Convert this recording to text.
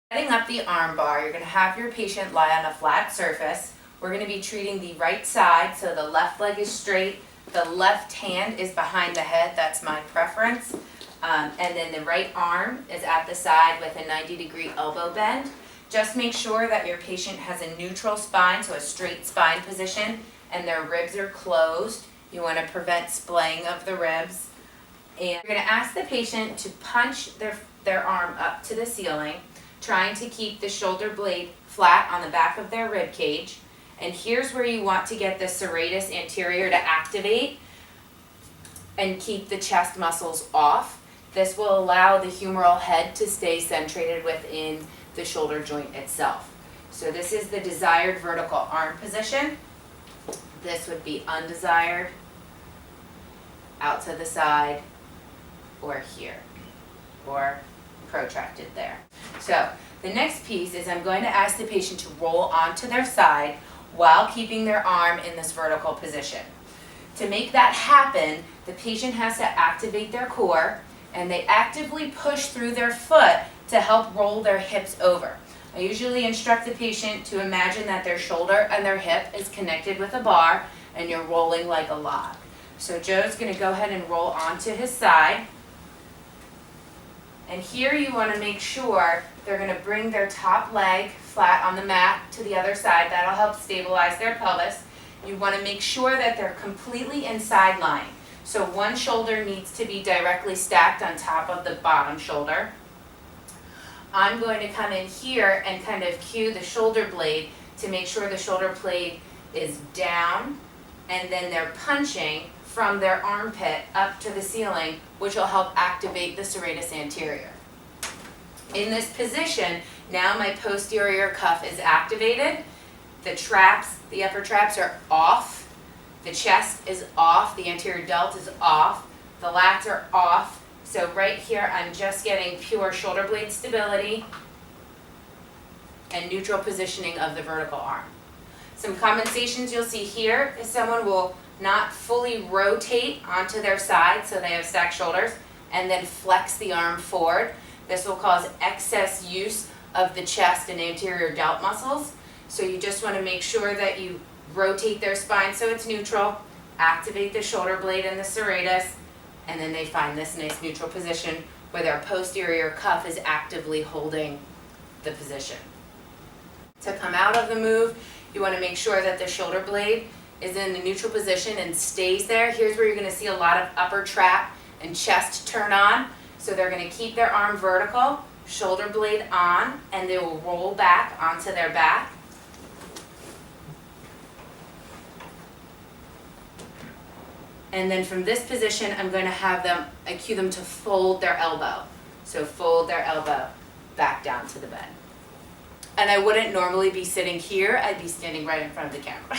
Setting up the arm bar, you're going to have your patient lie on a flat surface. We're going to be treating the right side, so the left leg is straight, the left hand is behind the head, that's my preference. And then the right arm is at the side with a 90-degree elbow bend. Just make sure that your patient has a neutral spine, so a straight spine position, and their ribs are closed. You want to prevent splaying of the ribs. And you're going to ask the patient to punch their arm up to the ceiling, trying to keep the shoulder blade flat on the back of their rib cage. And here's where you want to get the serratus anterior to activate and keep the chest muscles off. This will allow the humeral head to stay centrated within the shoulder joint itself. So this is the desired vertical arm position. This would be undesired, out to the side, or here, or protracted there. So the next piece is I'm going to ask the patient to roll onto their side while keeping their arm in this vertical position. To make that happen, the patient has to activate their core, and they actively push through their foot to help roll their hips over. I usually instruct the patient to imagine that their shoulder and their hip is connected with a bar and you're rolling like a log. So Joe's going to go ahead and roll onto his side. And here you want to make sure they're going to bring their top leg flat on the mat to the other side. That'll help stabilize their pelvis. You want to make sure that they're completely inside lying. So one shoulder needs to be directly stacked on top of the bottom shoulder. I'm going to come in here and kind of cue the shoulder blade to make sure the shoulder blade is down, and then they're punching from their armpit up to the ceiling, which will help activate the serratus anterior. In this position, now my posterior cuff is activated. The traps, the upper traps are off. The chest is off. The anterior delt is off. The lats are off. So right here, I'm just getting pure shoulder blade stability and neutral positioning of the vertical arm. Some compensations you'll see here is someone will not fully rotate onto their side, so they have stacked shoulders, and then flex the arm forward. This will cause excess use of the chest and anterior delt muscles. So you just want to make sure that you rotate their spine so it's neutral, activate the shoulder blade and the serratus, and then they find this nice neutral position where their posterior cuff is actively holding the position. To come out of the move, you want to make sure that the shoulder blade is in the neutral position and stays there. Here's where you're going to see a lot of upper trap and chest turn on. So they're going to keep their arm vertical, shoulder blade on, and they will roll back onto their back. And then from this position, I'm going to have them, I cue them to fold their elbow. So fold their elbow back down to the bed. And I wouldn't normally be sitting here, I'd be standing right in front of the camera.